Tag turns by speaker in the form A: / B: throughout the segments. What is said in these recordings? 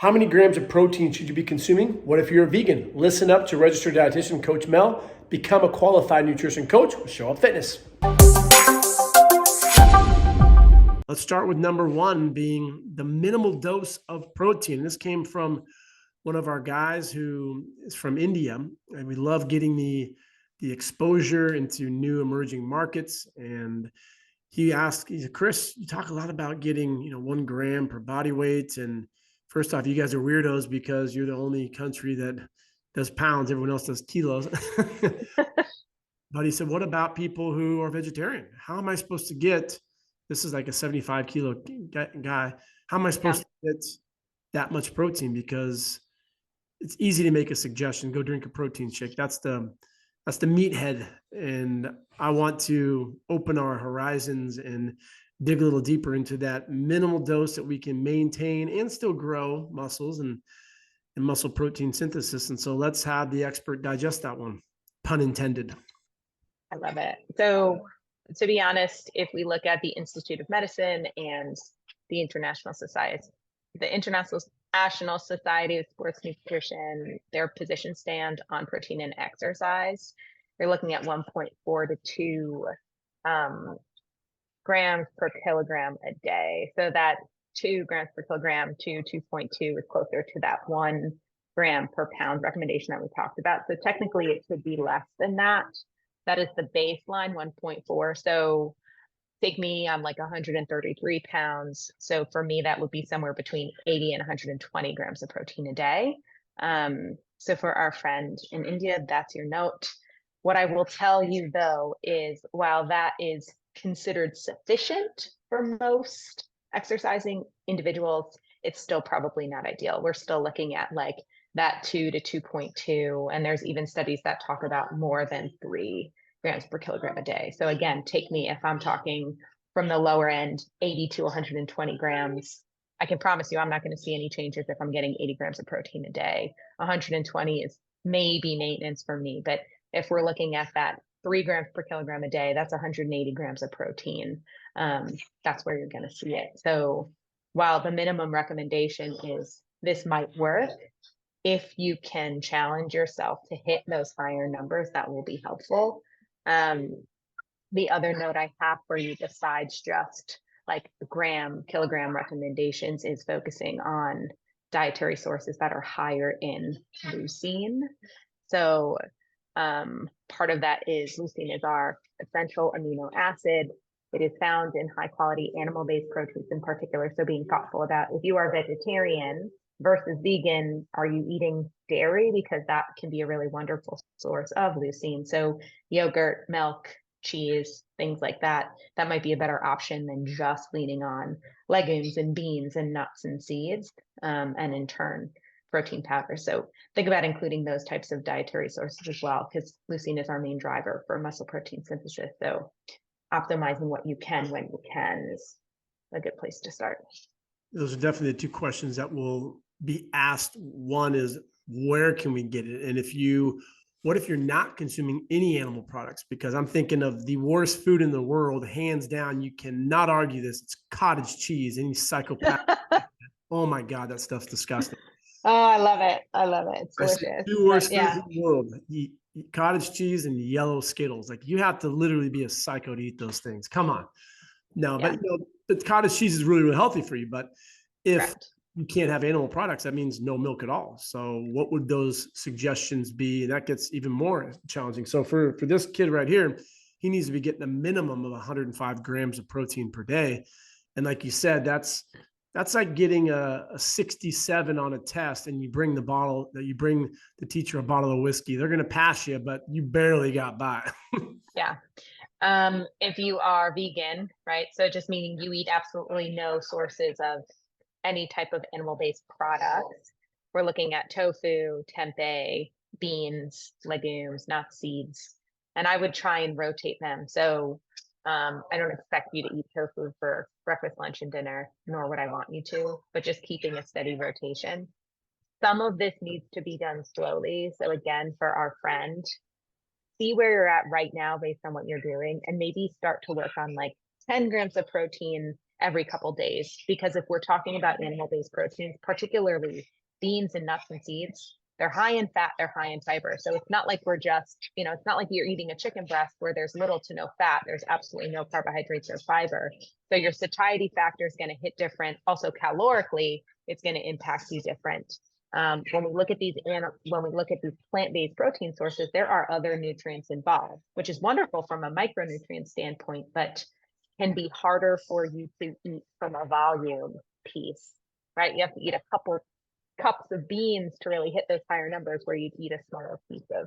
A: How many grams of protein should you be consuming? What if you're a vegan? Listen up to registered dietitian Coach Mel. Become a qualified nutrition coach with Show Up Fitness. Let's start with number one being the minimal dose of protein. This came from one of our guys who is from India, and we love getting the exposure into new emerging markets. And he said, Chris, you talk a lot about getting 1 gram per body weight. And first off, you guys are weirdos because you're the only country that does pounds. Everyone else does kilos. But he said, what about people who are vegetarian? How am I supposed to get, this is like a 75 kilo guy. How am I supposed to get that much protein? Because it's easy to make a suggestion, go drink a protein shake. That's the meathead. And I want to open our horizons and dig a little deeper into that minimal dose that we can maintain and still grow muscles and muscle protein synthesis. And so let's have the expert digest that one, pun intended.
B: I love it. So to be honest, if we look at the Institute of Medicine and the International Society of Sports Nutrition, their position stand on protein and exercise, you're looking at 1.4 to 2 grams per kilogram a day. So that 2 grams per kilogram to 2.2 is closer to that 1 gram per pound recommendation that we talked about. So technically it should be less than that. That is the baseline, 1.4. So take me, I'm like 133 pounds. So for me, that would be somewhere between 80 and 120 grams of protein a day. So for our friend in India, that's your note. What I will tell you though, is while that is considered sufficient for most exercising individuals, it's still probably not ideal. We're still looking at like that 2 to 2.2. And there's even studies that talk about more than 3 grams per kilogram a day. So again, take me, if I'm talking from the lower end, 80 to 120 grams, I can promise you I'm not going to see any changes if I'm getting 80 grams of protein a day. 120 is maybe maintenance for me. But if we're looking at that 3 grams per kilogram a day, that's 180 grams of protein. That's where you're going to see it. So while the minimum recommendation is this might work, if you can challenge yourself to hit those higher numbers, that will be helpful. The other note I have for you, besides just like kilogram recommendations, is focusing on dietary sources that are higher in leucine. So part of that is leucine is our essential amino acid. It is found in high quality animal-based proteins in particular. So being thoughtful about if you are vegetarian versus vegan, are you eating dairy? Because that can be a really wonderful source of leucine. So yogurt, milk, cheese, things like that, that might be a better option than just leaning on legumes and beans and nuts and seeds, and in turn, protein powder. So think about including those types of dietary sources as well, because leucine is our main driver for muscle protein synthesis. So optimizing what you can when you can is a good place to start.
A: Those are definitely the 2 questions that will be asked. One is, where can we get it? And what if you're not consuming any animal products? Because I'm thinking of the worst food in the world, hands down. You cannot argue this. It's cottage cheese. Any psychopath. Oh my God, that stuff's disgusting.
B: Oh, I love it. I love it. It's delicious.
A: 2 worst foods in the world: cottage cheese and yellow Skittles. Like, you have to literally be a psycho to eat those things. Come on. No, but the cottage cheese is really, really healthy for you. But if you can't have animal products, that means no milk at all. So what would those suggestions be? And that gets even more challenging. So for this kid right here, he needs to be getting a minimum of 105 grams of protein per day. And like you said, that's like getting a 67 on a test, and you bring the teacher a bottle of whiskey. They're going to pass you, but you barely got by.
B: Yeah. If you are vegan, right? So just meaning you eat absolutely no sources of any type of animal-based products. We're looking at tofu, tempeh, beans, legumes, nuts, seeds, and I would try and rotate them. So I don't expect you to eat tofu for breakfast, lunch, and dinner, nor would I want you to, but just keeping a steady rotation. Some of this needs to be done slowly. So again, for our friend, see where you're at right now based on what you're doing, and maybe start to work on like 10 grams of protein every couple days. Because if we're talking about animal-based proteins, particularly beans and nuts and seeds, they're high in fat, they're high in fiber. So it's not like we're just, it's not like you're eating a chicken breast where there's little to no fat. There's absolutely no carbohydrates or fiber. So your satiety factor is going to hit different. Also calorically, it's going to impact you different. When we look at these plant-based protein sources, there are other nutrients involved, which is wonderful from a micronutrient standpoint, but can be harder for you to eat from a volume piece, right? You have to eat a couple cups of beans to really hit those higher numbers where you'd eat a smaller piece of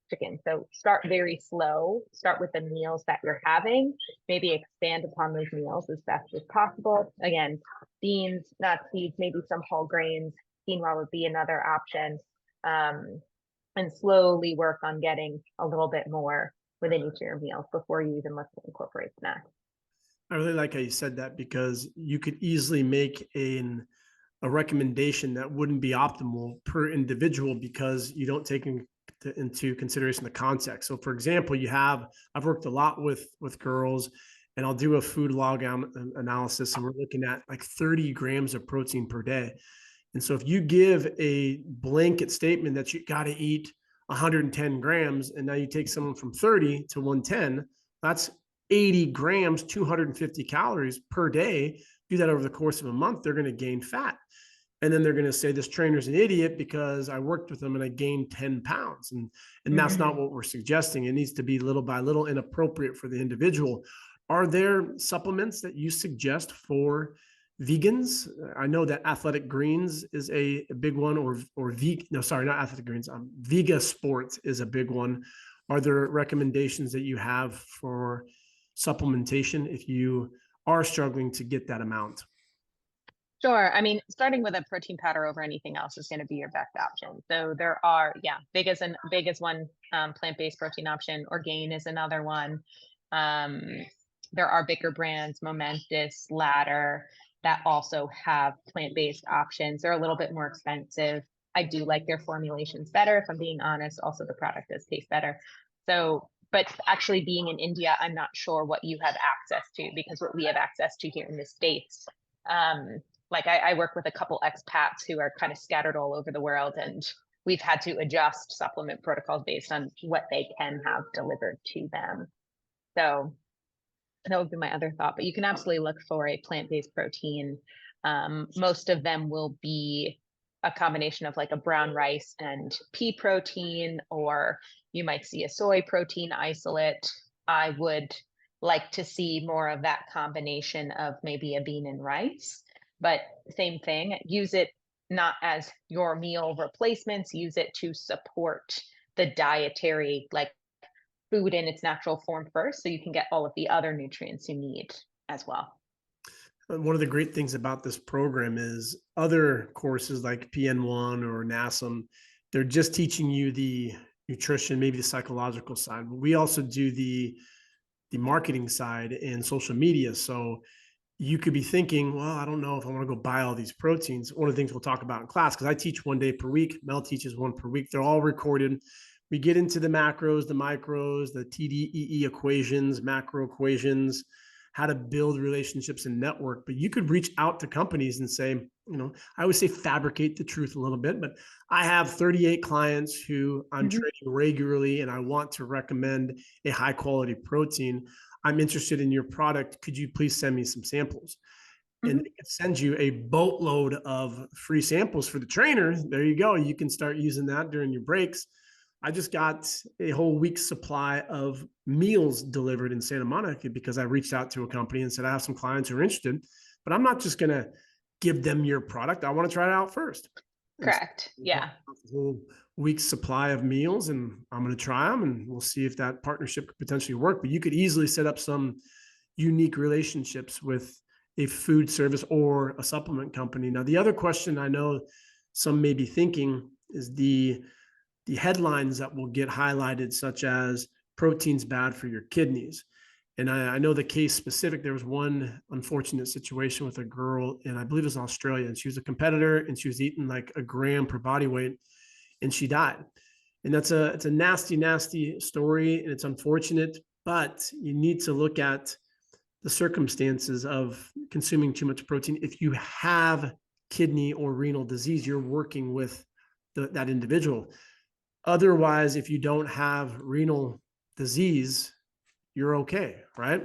B: chicken. So start very slow, start with the meals that you're having, maybe expand upon those meals as best as possible. Again, beans, nuts, seeds, maybe some whole grains, quinoa would be another option. And slowly work on getting a little bit more within each of your meals before you even look to incorporate snacks.
A: I really like how you said that, because you could easily make a recommendation that wouldn't be optimal per individual because you don't take into consideration the context. So for example, I've worked a lot with girls, and I'll do a food log analysis, and we're looking at like 30 grams of protein per day. And so if you give a blanket statement that you got to eat 110 grams, and now you take someone from 30 to 110, that's 80 grams, 250 calories per day. Do that over the course of a month, they're going to gain fat. And then they're going to say this trainer's an idiot because I worked with them and I gained 10 pounds. And that's not what we're suggesting. It needs to be little by little and appropriate for the individual. Are there supplements that you suggest for vegans? I know that Athletic Greens is a big one, or not Athletic Greens. Vega Sports is a big one. Are there recommendations that you have for supplementation if you are struggling to get that amount?
B: Sure. I mean, starting with a protein powder over anything else is going to be your best option. So there are, Big is one plant-based protein option. Orgain is another one. There are bigger brands, Momentous, Ladder, that also have plant-based options. They're a little bit more expensive. I do like their formulations better, if I'm being honest. Also, the product does taste better. So, but actually being in India, I'm not sure what you have access to, because what we have access to here in the States, like I work with a couple expats who are kind of scattered all over the world, and we've had to adjust supplement protocols based on what they can have delivered to them. So that would be my other thought, but you can absolutely look for a plant-based protein. Most of them will be a combination of like a brown rice and pea protein, or you might see a soy protein isolate. I would like to see more of that combination of maybe a bean and rice, but same thing, use it not as your meal replacements, use it to support the dietary, like food in its natural form first, so you can get all of the other nutrients you need as well.
A: One of the great things about this program is other courses like PN1 or NASM, they're just teaching you the nutrition, maybe the psychological side. But we also do the marketing side and social media. So you could be thinking, well, I don't know if I want to go buy all these proteins. One of the things we'll talk about in class, because I teach 1 day per week, Mel teaches 1 per week. They're all recorded. We get into the macros, the micros, the TDEE equations, macro equations, how to build relationships and network. But you could reach out to companies and say, I always say fabricate the truth a little bit, but I have 38 clients who I'm training regularly, and I want to recommend a high quality protein. I'm interested in your product. Could you please send me some samples? And they can send you a boatload of free samples for the trainer. There you go. You can start using that during your breaks. I just got a whole week's supply of meals delivered in Santa Monica because I reached out to a company and said, I have some clients who are interested, but I'm not just going to give them your product. I want to try it out first.
B: Correct.
A: So
B: yeah.
A: A whole week's supply of meals, and I'm going to try them, and we'll see if that partnership could potentially work. But you could easily set up some unique relationships with a food service or a supplement company. Now, the other question I know some may be thinking is the headlines that will get highlighted, such as protein's bad for your kidneys. And I know the case specific, there was one unfortunate situation with a girl, and I believe it was in Australia, and she was a competitor, and she was eating like a gram per body weight, and she died. And it's a nasty, nasty story, and it's unfortunate, but you need to look at the circumstances of consuming too much protein. If you have kidney or renal disease, you're working with that individual. Otherwise, if you don't have renal disease, you're okay, right?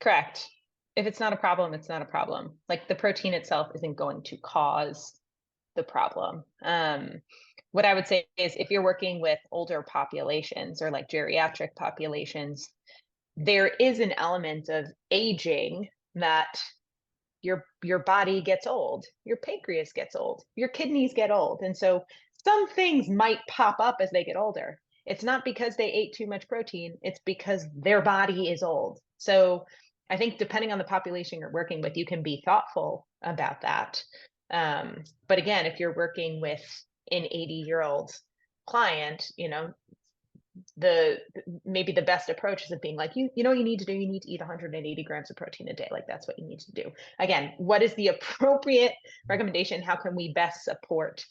B: Correct. If it's not a problem, it's not a problem. Like the protein itself isn't going to cause the problem. What I would say is if you're working with older populations or like geriatric populations, there is an element of aging that your body gets old, your pancreas gets old, your kidneys get old. And so some things might pop up as they get older. It's not because they ate too much protein, it's because their body is old. So I think depending on the population you're working with, you can be thoughtful about that. But again, if you're working with an 80-year-old client, the maybe the best approach is being like, you know, you need to eat 180 grams of protein a day. Like that's what you need to do. Again, what is the appropriate recommendation? How can we best support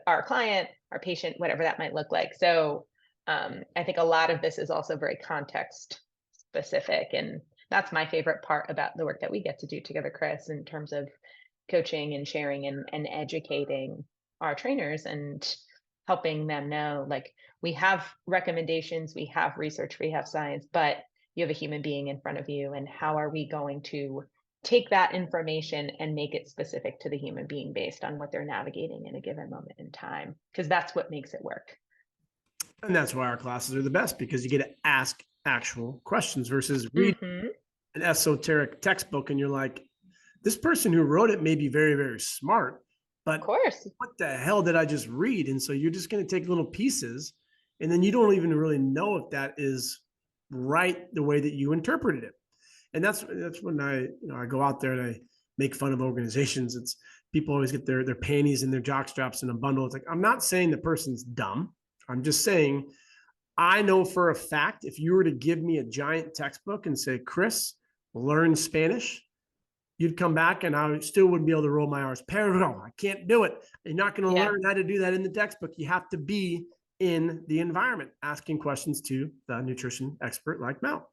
B: our client, our patient, whatever that might look like? So I think a lot of this is also very context specific, and that's my favorite part about the work that we get to do together, Chris, in terms of coaching and sharing and educating our trainers and helping them know, like, we have recommendations, we have research, we have science, but you have a human being in front of you, and how are we going to take that information and make it specific to the human being based on what they're navigating in a given moment in time, because that's what makes it work.
A: And that's why our classes are the best, because you get to ask actual questions versus read an esoteric textbook and you're like, this person who wrote it may be very, very smart, but
B: Of course.
A: what the hell did I just read? And so you're just going to take little pieces, and then you don't even really know if that is right the way that you interpreted it. And that's when I go out there and I make fun of organizations. It's people always get their panties and their jock straps in a bundle. It's like, I'm not saying the person's dumb. I'm just saying, I know for a fact, if you were to give me a giant textbook and say, Chris, learn Spanish, you'd come back and I still wouldn't be able to roll my R's. Perdón, I can't do it. You're not going to learn how to do that in the textbook. You have to be in the environment, asking questions to the nutrition expert like Mel.